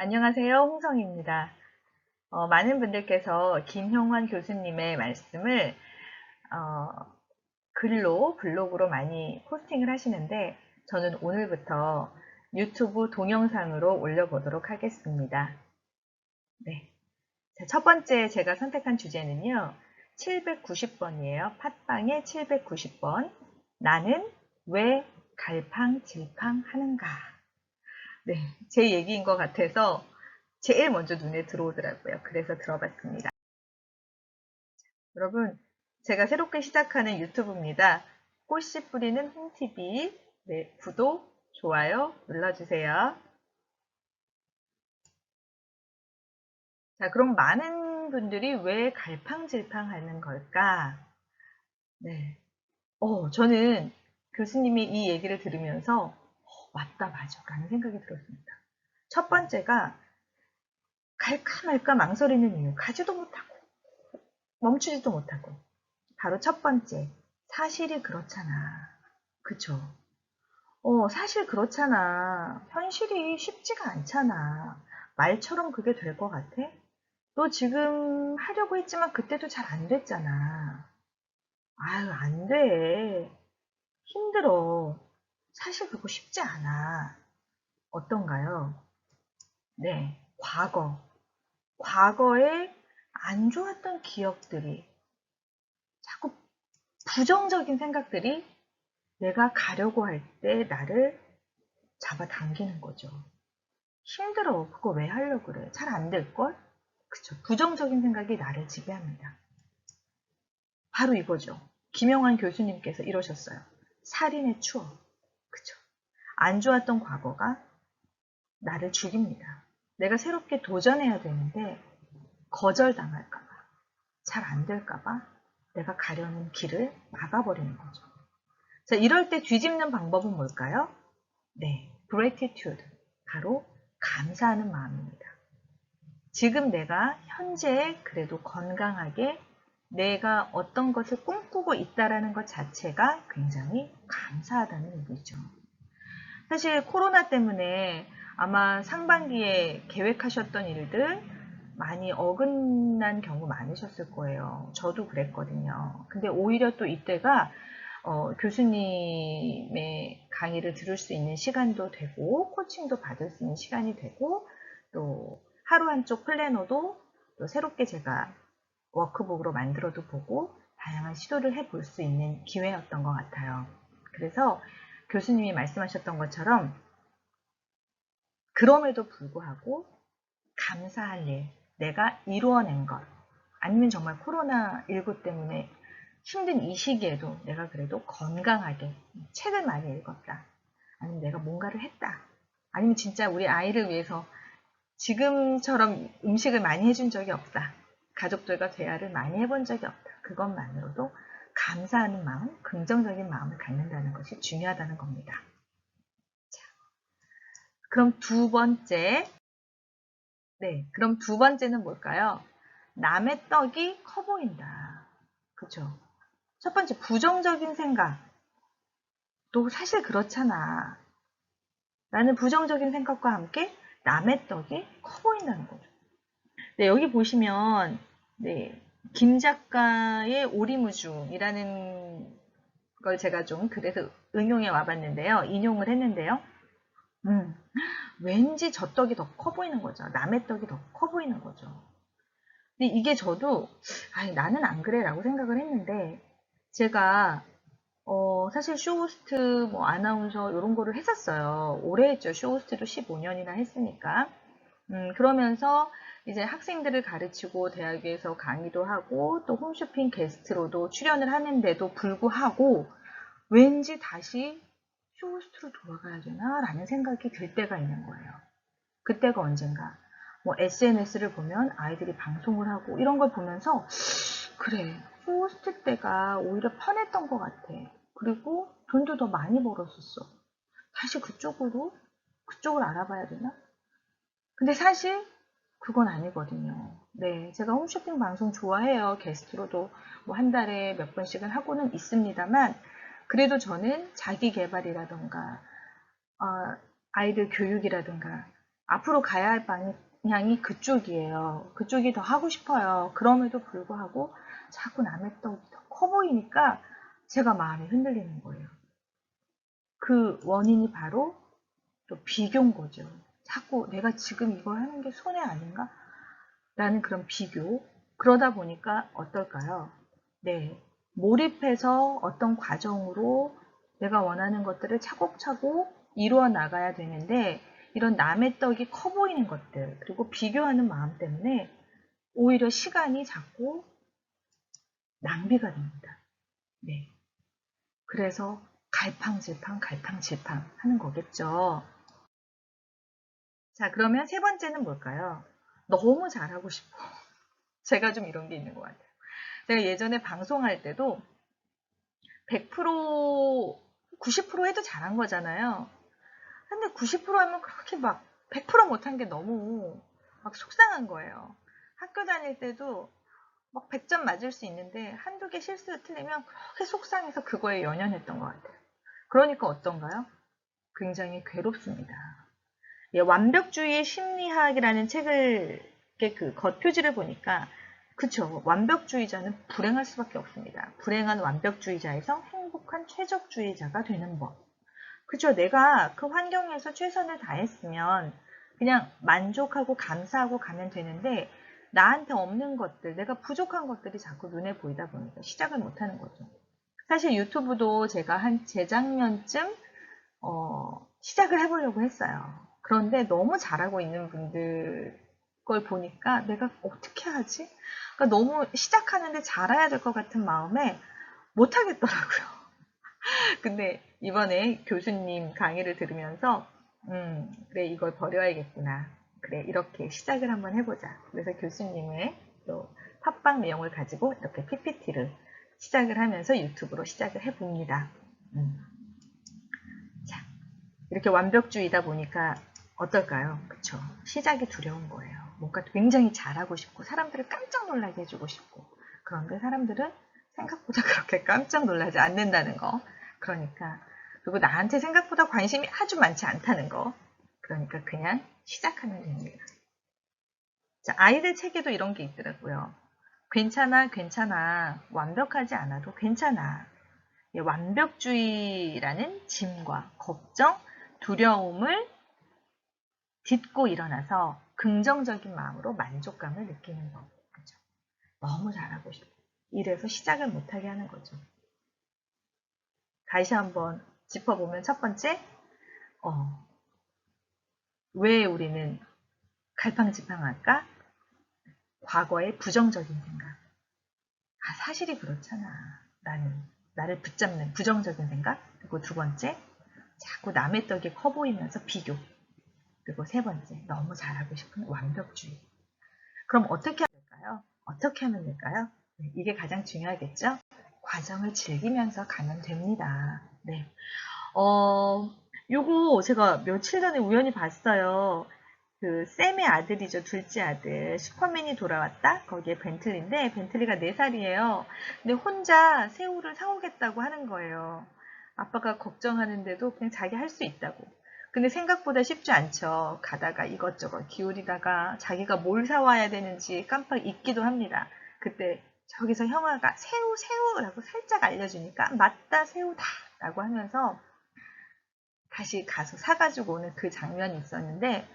안녕하세요. 홍성입니다. 많은 분들께서 김형환 교수님의 말씀을 글로, 블로그로 많이 포스팅을 하시는데 저는 오늘부터 유튜브 동영상으로 올려보도록 하겠습니다. 네. 자, 첫 번째 제가 선택한 주제는요. 790번이에요. 팟빵의 790번. 나는 왜 갈팡질팡 하는가? 네, 제 얘기인 것 같아서 제일 먼저 눈에 들어오더라고요. 그래서 들어봤습니다. 여러분, 제가 새롭게 시작하는 유튜브입니다. 꽃씨 뿌리는 홍TV. 네, 구독, 좋아요 눌러주세요. 자, 그럼 많은 분들이 왜 갈팡질팡 하는 걸까? 네. 저는 교수님이 이 얘기를 들으면서, 맞다, 맞아. 라는 생각이 들었습니다. 첫 번째가, 갈까 말까 망설이는 이유. 가지도 못하고, 멈추지도 못하고. 바로 첫 번째, 사실이 그렇잖아. 그쵸? 사실 그렇잖아. 현실이 쉽지가 않잖아. 말처럼 그게 될 것 같아? 너 지금 하려고 했지만 그때도 잘 안 됐잖아. 아유, 안 돼. 힘들어. 사실 그거 쉽지 않아. 어떤가요? 네, 과거에 안 좋았던 기억들이, 자꾸 부정적인 생각들이 내가 가려고 할 때 나를 잡아당기는 거죠. 힘들어. 그거 왜 하려고 그래? 잘 안 될걸? 그쵸. 부정적인 생각이 나를 지배합니다. 바로 이거죠. 김영환 교수님께서 이러셨어요. 살인의 추억. 그쵸. 안 좋았던 과거가 나를 죽입니다. 내가 새롭게 도전해야 되는데 거절당할까봐, 잘 안 될까봐 내가 가려는 길을 막아버리는 거죠. 자, 이럴 때 뒤집는 방법은 뭘까요? 네, gratitude. 바로 감사하는 마음입니다. 지금 내가 현재 그래도 건강하게 내가 어떤 것을 꿈꾸고 있다라는 것 자체가 굉장히 감사하다는 얘기죠. 사실 코로나 때문에 아마 상반기에 계획하셨던 일들 많이 어긋난 경우 많으셨을 거예요. 저도 그랬거든요. 근데 오히려 또 이때가 교수님의 강의를 들을 수 있는 시간도 되고 코칭도 받을 수 있는 시간이 되고 또 하루 한쪽 플래너도 또 새롭게 제가 워크북으로 만들어도 보고 다양한 시도를 해볼 수 있는 기회였던 것 같아요. 그래서 교수님이 말씀하셨던 것처럼 그럼에도 불구하고 감사할 일, 내가 이루어낸 것, 아니면 정말 코로나19 때문에 힘든 이 시기에도 내가 그래도 건강하게 책을 많이 읽었다. 아니면 내가 뭔가를 했다. 아니면 진짜 우리 아이를 위해서 지금처럼 음식을 많이 해준 적이 없다. 가족들과 대화를 많이 해본 적이 없다. 그것만으로도 감사하는 마음, 긍정적인 마음을 갖는다는 것이 중요하다는 겁니다. 자, 그럼 두 번째, 그럼 두 번째는 뭘까요? 남의 떡이 커 보인다. 그쵸? 첫 번째, 부정적인 생각. 너 사실 그렇잖아. 라는 부정적인 생각과 함께 남의 떡이 커 보인다는 거죠. 네, 여기 보시면, 네, 김 작가의 오리무중이라는 걸 제가 좀 그래서 응용해 와봤는데요. 인용을 했는데요. 음, 왠지 저 떡이 더 커 보이는 거죠. 남의 떡이 더 커 보이는 거죠. 근데 이게 저도, 아니, 나는 안 그래 라고 생각을 했는데, 제가 사실 쇼호스트, 뭐, 아나운서, 이런 거를 했었어요. 오래 했죠. 쇼호스트도 15년이나 했으니까. 그러면서 이제 학생들을 가르치고 대학에서 강의도 하고 또 홈쇼핑 게스트로도 출연을 하는데도 불구하고 왠지 다시 쇼호스트로 돌아가야 되나? 라는 생각이 들 때가 있는 거예요. 그때가 언젠가. 뭐 SNS를 보면 아이들이 방송을 하고 이런 걸 보면서 그래, 쇼호스트 때가 오히려 편했던 것 같아. 그리고 돈도 더 많이 벌었었어. 다시 그쪽을 알아봐야 되나? 근데 사실 그건 아니거든요. 네, 제가 홈쇼핑 방송 좋아해요. 게스트로도 뭐 한 달에 몇 번씩은 하고는 있습니다만 그래도 저는 자기 개발이라던가 아이들 교육이라든가 앞으로 가야 할 방향이 그쪽이에요. 그쪽이 더 하고 싶어요. 그럼에도 불구하고 자꾸 남의 떡이 더 커 보이니까 제가 마음이 흔들리는 거예요. 그 원인이 바로 또 비교인 거죠. 자꾸 내가 지금 이걸 하는 게 손해 아닌가? 라는 그런 비교. 그러다 보니까 어떨까요? 네. 몰입해서 어떤 과정으로 내가 원하는 것들을 차곡차곡 이루어 나가야 되는데, 이런 남의 떡이 커 보이는 것들, 그리고 비교하는 마음 때문에 오히려 시간이 자꾸 낭비가 됩니다. 네. 그래서 갈팡질팡 하는 거겠죠. 자, 그러면 세 번째는 뭘까요? 너무 잘하고 싶어. 제가 좀 이런 게 있는 것 같아요. 제가 예전에 방송할 때도 100%, 90% 해도 잘한 거잖아요. 근데 90% 하면 그렇게 막 100% 못한 게 너무 막 속상한 거예요. 학교 다닐 때도 막 100점 맞을 수 있는데 한두 개 실수를 틀리면 그렇게 속상해서 그거에 연연했던 것 같아요. 그러니까 어떤가요? 굉장히 괴롭습니다. 예, 완벽주의 심리학이라는 책을 그 겉표지를 보니까 그쵸, 완벽주의자는 불행할 수밖에 없습니다. 불행한 완벽주의자에서 행복한 최적주의자가 되는 법. 그쵸, 내가 그 환경에서 최선을 다했으면 그냥 만족하고 감사하고 가면 되는데 나한테 없는 것들, 내가 부족한 것들이 자꾸 눈에 보이다 보니까 시작을 못하는 거죠. 사실 유튜브도 제가 한 재작년쯤 시작을 해보려고 했어요. 그런데 너무 잘하고 있는 분들 걸 보니까 내가 어떻게 하지? 그러니까 너무 시작하는데 잘해야 될 것 같은 마음에 못하겠더라고요. 근데 이번에 교수님 강의를 들으면서 그래 이걸 버려야겠구나. 그래 이렇게 시작을 한번 해보자. 그래서 교수님의 또 팟빵 내용을 가지고 이렇게 PPT를 시작을 하면서 유튜브로 시작을 해봅니다. 자, 이렇게 완벽주의다 보니까 어떨까요? 그쵸? 시작이 두려운 거예요. 뭔가 굉장히 잘하고 싶고 사람들을 깜짝 놀라게 해주고 싶고 그런데 사람들은 생각보다 그렇게 깜짝 놀라지 않는다는 거. 그러니까 그리고 나한테 생각보다 관심이 아주 많지 않다는 거. 그러니까 그냥 시작하면 됩니다. 자, 아이들 책에도 이런 게 있더라고요. 괜찮아, 괜찮아. 완벽하지 않아도 괜찮아. 완벽주의라는 짐과 걱정, 두려움을 딛고 일어나서 긍정적인 마음으로 만족감을 느끼는 법. 그죠? 너무 잘하고 싶어. 이래서 시작을 못하게 하는 거죠. 다시 한번 짚어보면 첫 번째, 왜 우리는 갈팡질팡할까? 과거의 부정적인 생각. 아, 사실이 그렇잖아. 나를 붙잡는 부정적인 생각. 그리고 두 번째, 자꾸 남의 떡이 커 보이면서 비교. 그리고 세 번째, 너무 잘하고 싶은 완벽주의. 그럼 어떻게 하면 될까요? 어떻게 하면 될까요? 네, 이게 가장 중요하겠죠? 과정을 즐기면서 가면 됩니다. 네. 요거 제가 며칠 전에 우연히 봤어요. 그 샘의 아들이죠. 둘째 아들. 슈퍼맨이 돌아왔다? 거기에 벤틀리인데 벤틀리가 4살이에요. 근데 혼자 새우를 사오겠다고 하는 거예요. 아빠가 걱정하는데도 그냥 자기 할 수 있다고. 근데 생각보다 쉽지 않죠. 가다가 이것저것 기울이다가 자기가 뭘 사와야 되는지 깜빡 잊기도 합니다. 그때 저기서 형아가 새우라고 살짝 알려주니까 맞다 새우다 라고 하면서 다시 가서 사가지고 오는 그 장면이 있었는데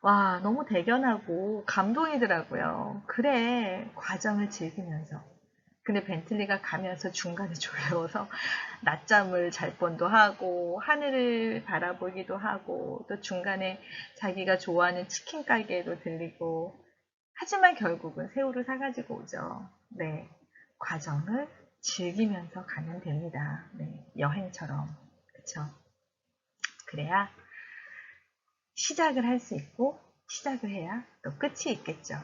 와 너무 대견하고 감동이더라고요. 그래 과정을 즐기면서 근데 벤틀리가 가면서 중간에 졸려서 낮잠을 잘 뻔도 하고 하늘을 바라보기도 하고 또 중간에 자기가 좋아하는 치킨 가게에도 들리고 하지만 결국은 새우를 사가지고 오죠. 네, 과정을 즐기면서 가면 됩니다. 네, 여행처럼 그쵸? 그래야 시작을 할 수 있고 시작을 해야 또 끝이 있겠죠.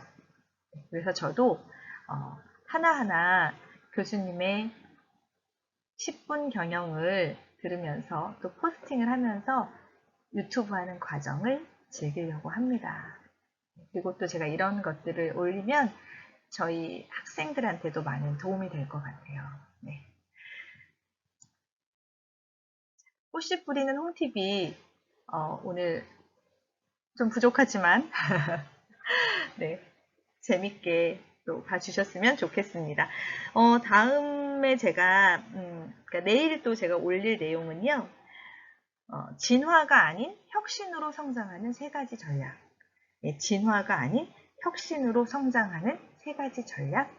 그래서 저도 하나하나 교수님의 10분 경영을 들으면서 또 포스팅을 하면서 유튜브 하는 과정을 즐기려고 합니다. 그리고 또 제가 이런 것들을 올리면 저희 학생들한테도 많은 도움이 될 것 같아요. 네. 꽃씨 뿌리는 홍TV 오늘 좀 부족하지만 네, 재밌게 또 봐주셨으면 좋겠습니다. 다음에 제가 그러니까 내일 또 제가 올릴 내용은요. 진화가 아닌 혁신으로 성장하는 세 가지 전략. 예, 진화가 아닌 혁신으로 성장하는 세 가지 전략.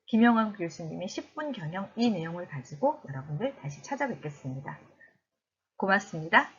김영환 교수님의 10분 경영 이 내용을 가지고 여러분들 다시 찾아뵙겠습니다. 고맙습니다.